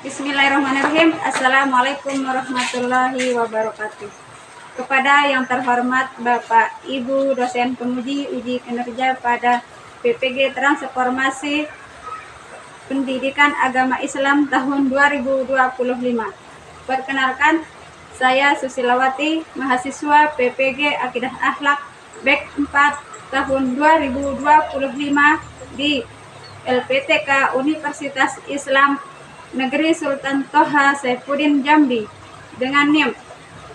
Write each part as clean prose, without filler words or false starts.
Bismillahirrahmanirrahim. Assalamualaikum warahmatullahi wabarakatuh. Kepada yang terhormat Bapak Ibu dosen penguji uji kinerja pada PPG Transformasi Pendidikan Agama Islam tahun 2025. Perkenalkan, saya Susilawati, mahasiswa PPG Akidah Akhlak BEK 4 tahun 2025 di LPTK Universitas Islam Negeri Sultan Toha Saifuddin Jambi dengan NIM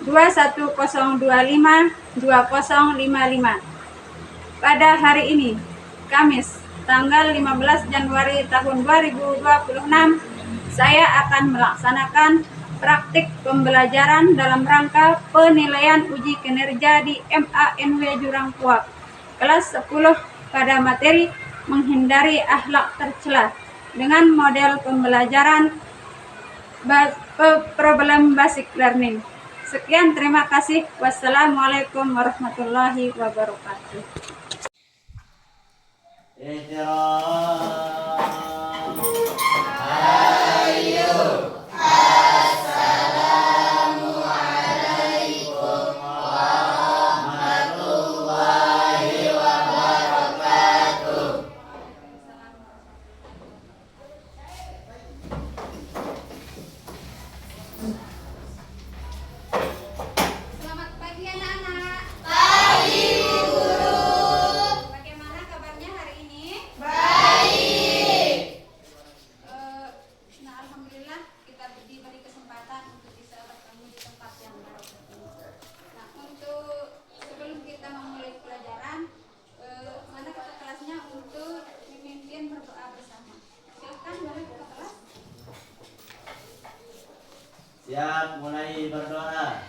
2102520055. Pada hari ini, Kamis, tanggal 15 Januari tahun 2026, saya akan melaksanakan praktik pembelajaran dalam rangka penilaian uji kinerja di MANW Jurang Puak, kelas 10 pada materi menghindari akhlak tercela dengan model pembelajaran problem basic learning. Sekian, terima kasih. Wassalamualaikum warahmatullahi wabarakatuh. Selamat pagi anak-anak. Pagi Bu Guru. Bagaimana kabarnya hari ini? Baik. Alhamdulillah kita diberi kesempatan untuk bisa bertemu di tempat yang baru. Nah, untuk sebelum kita memulai pelajaran, mana kata kelasnya untuk memimpin berdoa bersama. Silakan boleh ke kelas. Siap, mulai berdoa.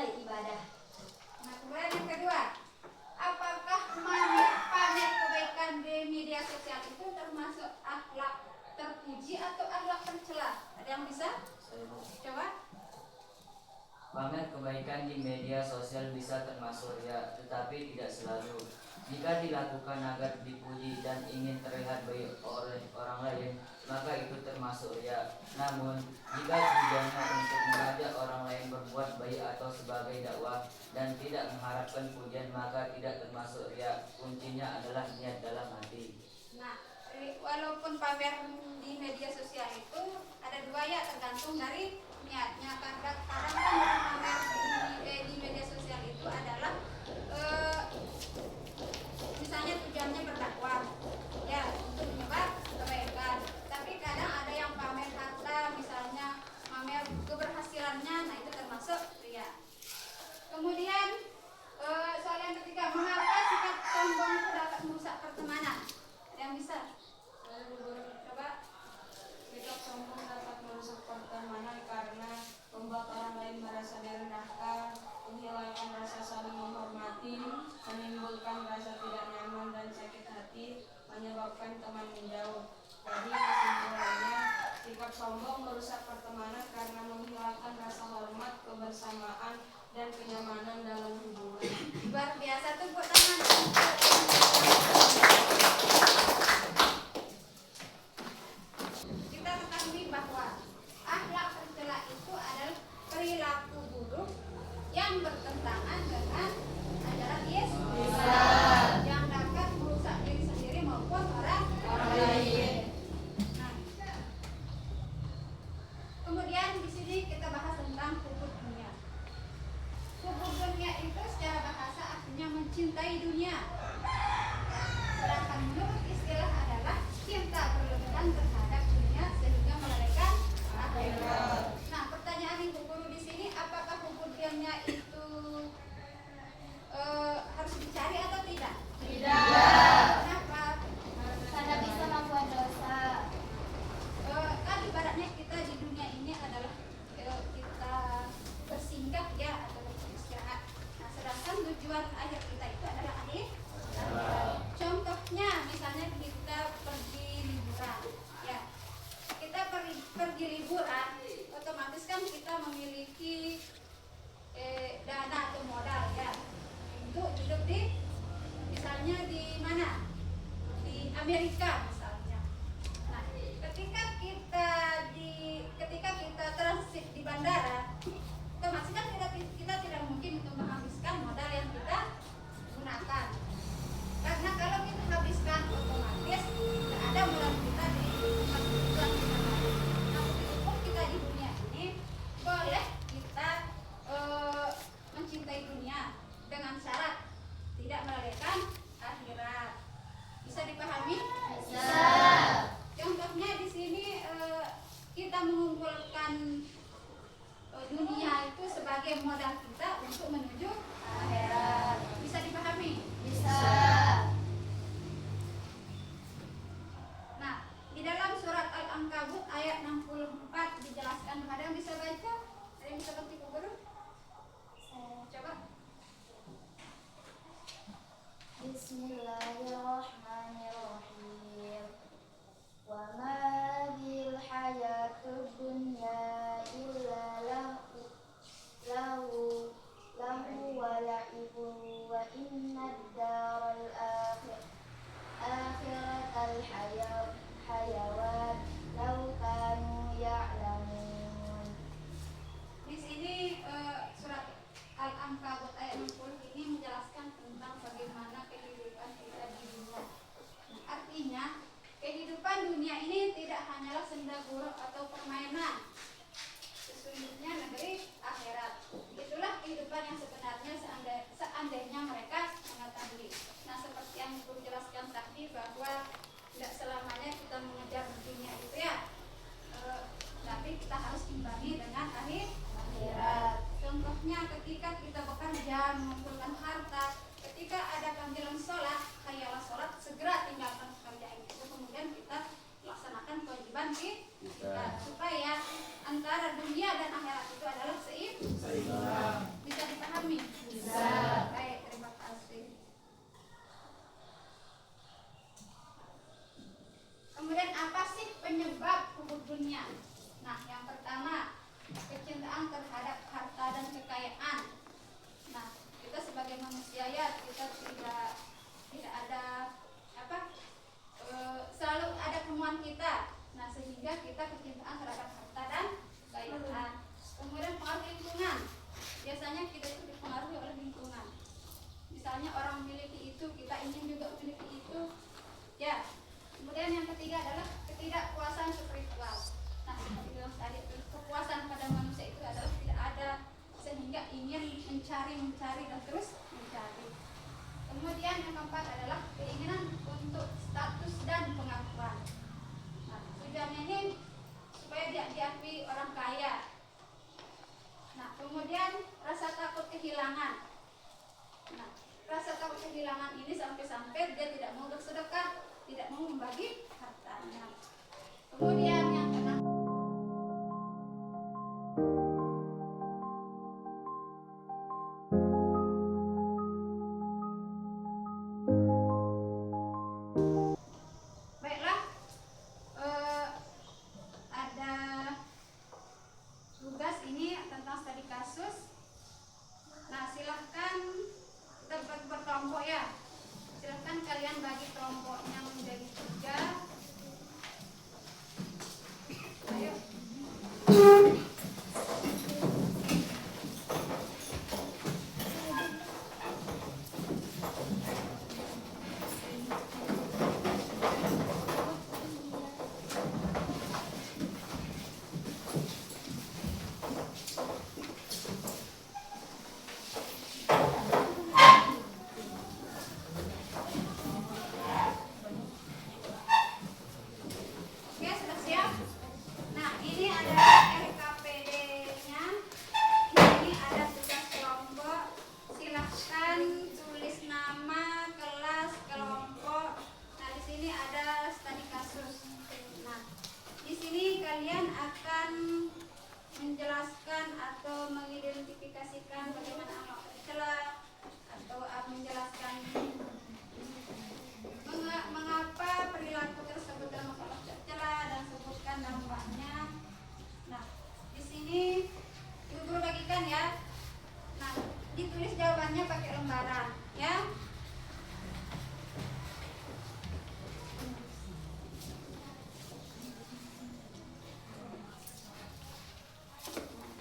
memulai ibadah. Nah, kemudian yang kedua, apakah pamer kebaikan di media sosial itu termasuk akhlak terpuji atau akhlak tercela? Ada yang bisa? Coba. Pamer kebaikan di media sosial bisa termasuk ria, tetapi tidak selalu. Jika dilakukan agar dipuji dan ingin terlihat baik oleh orang lain, maka itu termasuk ria. Namun, jika tujuannya untuk mengajak orang lain berbuat baik atau sebagai dakwah dan tidak mengharapkan pujian, maka tidak termasuk ria. Kuncinya adalah niat dalam hati. Nah, walaupun pamer di media sosial itu ada dua ya, tergantung dari niatnya. Kadang kan pamer di media sosial itu adalah misalnya tujuannya berdakwah, ya untuk menyebar kebaikan. Tapi kadang ada yang pamer harta, misalnya pamer keberhasilannya, nah itu termasuk ria. Kemudian soal yang ketiga, mengapa sikap sombong itu dapat merusak pertemanan? Ada yang bisa? Coba. Sikap sombong dapat merusak pertemanan karena membuat orang lain merasa direndahkan, menghilangkan rasa saling menghormati, menimbulkan rasa tidak nyaman dan sakit hati, menyebabkan teman menjauh. Jadi kesimpulannya, sikap sombong merusak pertemanan karena menghilangkan rasa hormat, kebersamaan, dan kenyamanan dalam hubungan. Luar biasa tuh buat teman. Kita ketahui bahwa akhlak tercela itu adalah perilaku buruk yang bertentangan dengan ajaran Yesus, yang dapat merusak diri sendiri maupun orang lain. Nah, kemudian di sini kita bahas tentang hubud dunia. Hubud dunia itu secara bahasa artinya mencintai dunia. Sedangkan menurut istilah adalah cinta berlebihan terhadap dunia sehingga melalaikan akhirat. Nah, pertanyaan Ibu Guru di sini, apakah hubud dunia itu harus dicari atau tidak? Tidak. Kenapa? Karena bisa membuat dosa. Kan ibaratnya kita di dunia ini adalah kita bersinggah ya atau beristirahat. Nah, sedangkan tujuan akhir kita itu adalah akhir. Contohnya misalnya kita pergi liburan, ya kita pergi liburan, otomatis kan kita memiliki dana atau modal ya untuk hidup di misalnya di mana, di Amerika misalnya. Nah, ketika kita transit di bandara, otomatis kan kita tidak mungkin untuk menghabiskan modal yang kita gunakan. Karena kalau kita habiskan otomatis tidak ada modal kita di tempat tujuan kita lain. Nah, meskipun kita di dunia ini boleh kita mencintai dunia dengan syarat tidak melalaikan akhirat. Bisa dipahami? Bisa. Contohnya di sini kita mengumpulkan dunia itu sebagai modal kita untuk menuju akhirat. Bisa dipahami? Bisa. Nah, di dalam surat Al-Ankabut ayat 64 dijelaskan. Ada yang bisa baca? Ada yang bisa ketik guru? Coba. Bismillahirrahmanirrahim. Wa ma hadhil hayatud dunya illa lahu wa la'ibun wa innad daral akhiratal hayawan law kanu ya'lamun. Di sini surat Al-Ankabut ayat 60 ini menjelaskan tentang bagaimana kehidupan kita di dunia. Nah, artinya kehidupan dunia ini tidak hanyalah senda gurau atau permainan. Sesungguhnya negeri akhirat. Itulah kehidupan yang sebenarnya seandainya mereka mengetahui. Nah, seperti yang Ibu jelaskan tadi bahwa tidak selamanya kita mengejar dunia itu ya. Tapi kita harus imbangi dengan akhirat. Contohnya ketika kita bekerja mengumpulkan harta, ketika ada panggilan sholat, hayalah sholat, segera tinggalkan pekerjaan itu, kemudian kita laksanakan kewajiban kita supaya antara dunia dan akhirat itu adalah seimbang. Bisa dunia. Nah, yang pertama, kecintaan terhadap harta dan kekayaan. Nah, kita sebagai manusia ya, kita tidak ada apa, selalu ada kemauan kita. Nah, sehingga kita kecintaan terhadap harta dan kekayaan. Kemudian pengaruh lingkungan. Biasanya kita itu dipengaruhi oleh lingkungan. Misalnya orang memiliki itu, kita ingin juga memiliki itu. Ya. Kemudian yang ketiga adalah ketidakpuasan spiritual. Nah, seperti bilang tadi, kepuasan pada manusia itu adalah tidak ada, sehingga ingin mencari dan terus mencari. Kemudian yang keempat adalah keinginan untuk status dan pengakuan. Nah, tujuannya ini supaya dia diakui orang kaya. Nah, kemudian rasa takut kehilangan. Nah, rasa takut kehilangan ini sampai-sampai dia tidak mau bersedekah, tidak mau membagi hartanya. Kemudian yang keenam, baiklah, ada tugas ini tentang studi kasus. Nah, silahkan kita berkelompok ya. Silahkan kalian bagi kelompoknya menjadi 3. Ayo. Oke, sudah siap? Nah, ini adalah RKPD-nya. Ini ada tugas kelompok. Silahkan tulis nama, kelas, kelompok. Nah, di sini ada studi kasus. Nah, di sini kalian akan menjelaskan atau mengidentifikasikan bagaimana amal tercela, atau menjelaskan mengapa perilaku tersebut termasuk tercela dan sebutkan dampaknya. Nah, di sini ibu guru bagikan ya. Nah, ditulis jawabannya pakai lembaran ya.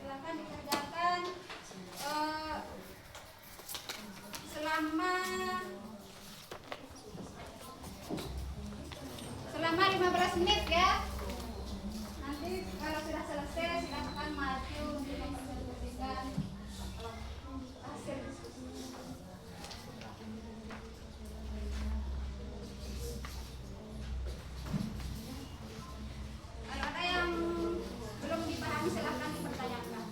Silakan dikerjakan selama 15 menit ya. Nanti kalau sudah selesai silakan maju untuk mempresentasikan hasil diskusi. Kalau ada yang belum dipahami silakan dipertanyakan.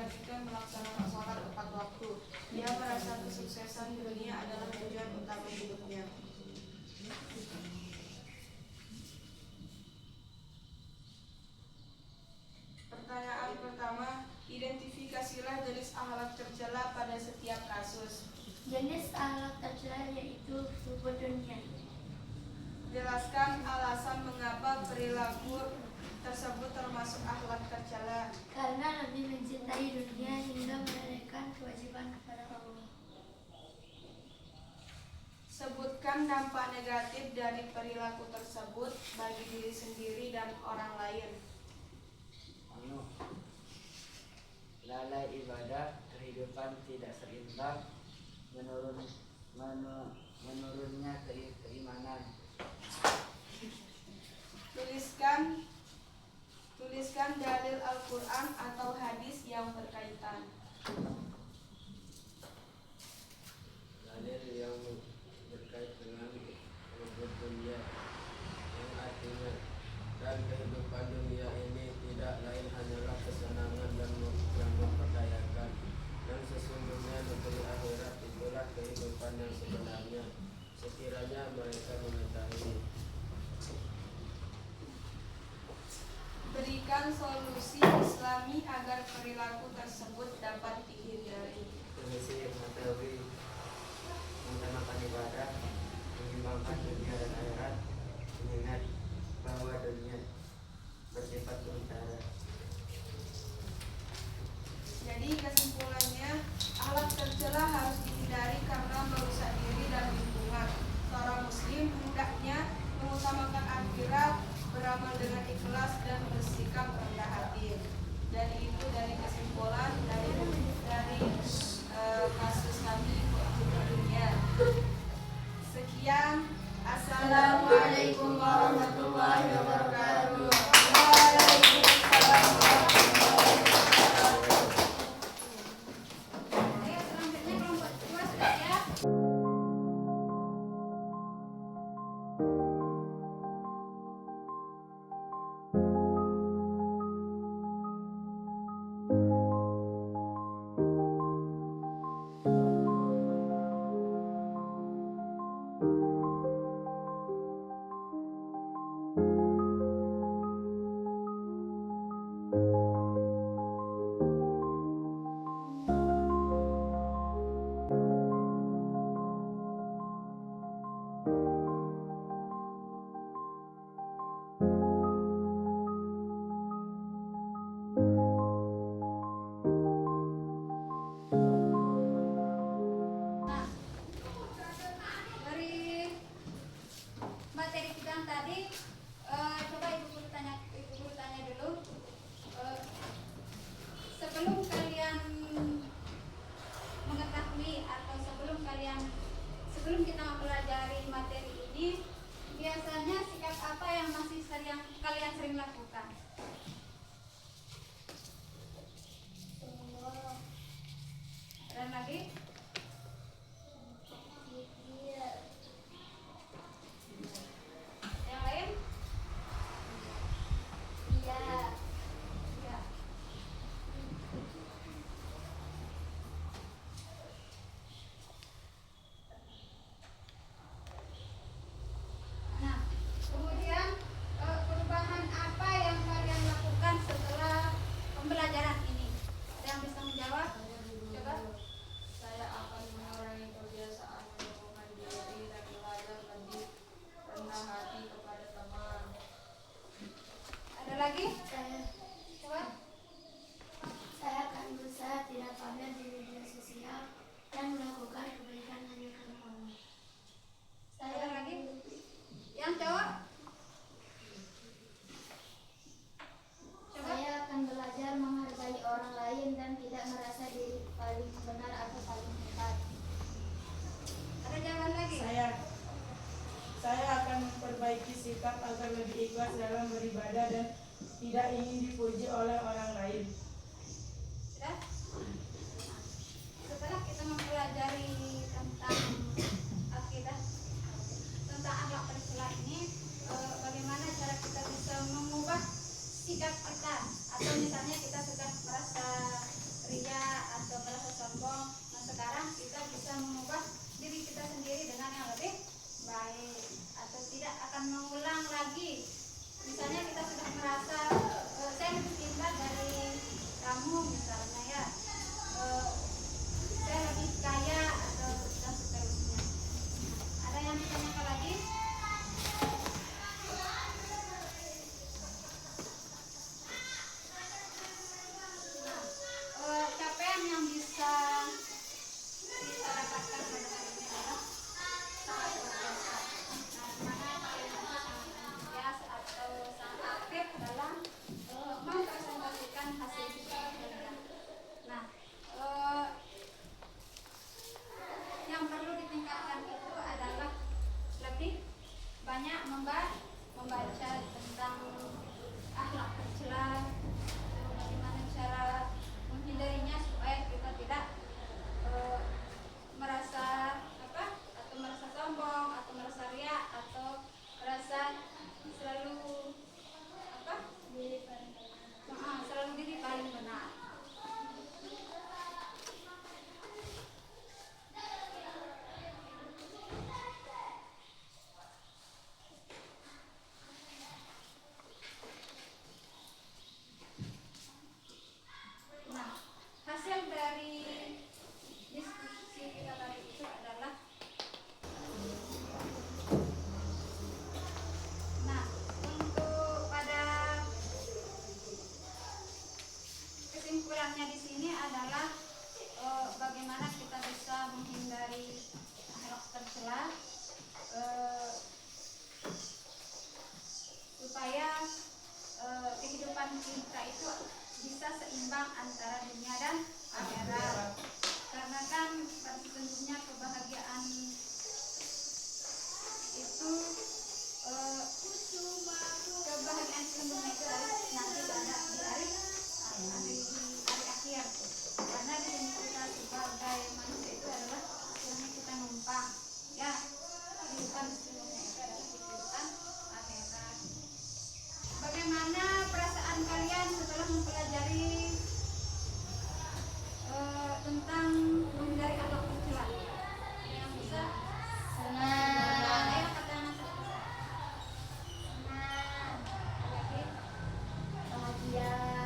memperhatikan melaksanakan sholat tepat waktu. Dia merasa kesuksesan dunia adalah tujuan utama hidupnya. Pertanyaan pertama, identifikasilah jenis akhlak tercela pada setiap kasus. Jenis akhlak tercela yaitu subur dunia. Jelaskan alasan mengapa perilaku tersebut termasuk akhlak tercela. Karena lebih mencintai dunia hingga melewatkan kewajiban kepada Allah. Sebutkan dampak negatif dari perilaku tersebut bagi diri sendiri dan orang lain. Lalai ibadah, kehidupan tidak seimbang, menurunnya keimanan. Tuliskan dalil Al-Quran atau hadis yang berkaitan. Dalil yang berkait dengan rukun dunia yang artinya dan kehidupan dunia ini tidak lain hanyalah kesenangan yang memperdayakan, dan sesungguhnya negeri akhirat itulah kehidupan yang sebenarnya, sekiranya mereka mengetahui. Berikan solusi Islami agar perilaku tersebut dapat dihindari. Solusi mengetahui, mengutamakan ibadah, mengimbangkan dunia dan akhirat, mengingat bahwa dunia bersifat sementara. Jadi kesimpulannya, akhlak tercela harus dihindari karena merusak diri dan lingkungan. Seorang muslim hendaknya mengutamakan akhirat, beramal dengan ikhlas dan bersikap rendah hati. Jadi itu dari kesimpulan dari kasus kami dunia. Sekian, assalamualaikum warahmatullahi wabarakatuh. Waalaikumsalam warahmatullahi wabarakatuh. Ayo selanjutnya kelompok 2 sudah siap? Nah, dari materi kita yang tadi, coba ibu guru tanya dulu. Sebelum kalian mengetahui atau sebelum kita mempelajari materi ini, biasanya sikap apa yang kalian sering lakukan? Dan lagi? Yang lain? Iya. Nah, kemudian perubahan apa yang kalian lakukan setelah pembelajaran ini? Ada yang bisa menjawab? Coba. Saya akan mengurangi kebiasaan menyembuhkan diri dan belajar lebih rendah hati kepada teman. Ada lagi? Saya Coba. akan berusaha tidak pamer di media sosial dan melakukan kebaikan hanya karena Allah. Ada lagi? Yang cowok? Coba. Saya akan belajar menghargai orang lain dan tidak merasa diri paling benar atau paling hebat. Ada jawaban lagi? Saya akan memperbaiki sikap agar lebih ikhlas dalam beribadah dan tidak ingin dipuji oleh orang lain. Sudah? Setelah kita mempelajari tentang akidah, tentang akhlak tercela ini, bagaimana cara kita bisa mengubah sikap kita, atau misalnya kita sudah merasa ria atau merasa sombong. Nah sekarang kita bisa mengubah diri kita sendiri dengan yang lebih baik, atau tidak akan mengulang lagi. Misalnya kita sudah merasa saya lebih pintar dari kamu misalnya ya, saya lebih kaya atau dan seterusnya. Ada yang ditanyakan lagi? Capaian yang bisa kita dapatkan pada hari ini adalah sangat luar biasa. Nah, dimana kalian itu sangat antusias atau sangat aktif dalam mempresentasikan hasil kalian. Nah, yang perlu ditingkatkan itu adalah lebih banyak membaca tentang akhlak tercela, bagaimana cara menghindarinya supaya kita tidak merasa atau merasa sombong atau merasa riak atau merasa selalu selalu diri paling benar. Nah, hasil dari diskusi kita tadi itu adalah, nah, untuk pada kesimpulannya di sini adalah bagaimana kita bisa menghindari akhlak tercela supaya kehidupan kita itu bisa seimbang antara dunia dan akhirat. Karena kan pada sesungguhnya kebahagiaan itu kebahagiaan sesungguhnya itu nanti ada di hari akhir. Karena di sini kita sebagai manusia itu adalah istilahnya kita numpang ya, kehidupan sesungguhnya itu adalah kehidupan akhirat. Bagaimana perasaan kalian setelah mempelajari tentang menghindari akhlak tercela? Ada yang bisa? Senang. Ayo katakan satu-satu. Senang. Lagi? Bahagia.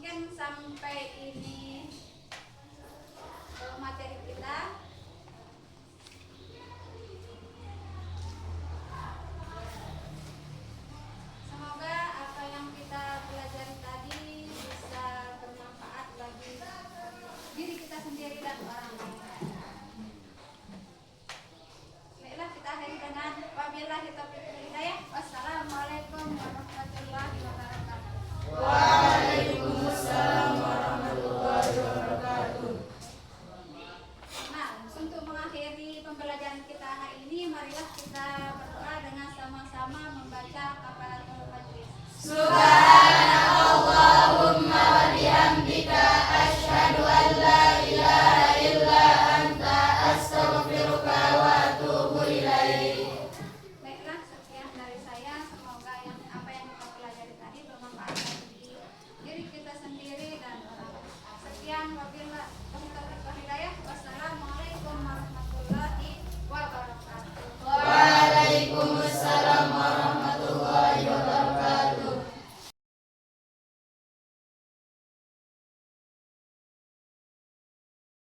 mungkin sampai ini materi kita.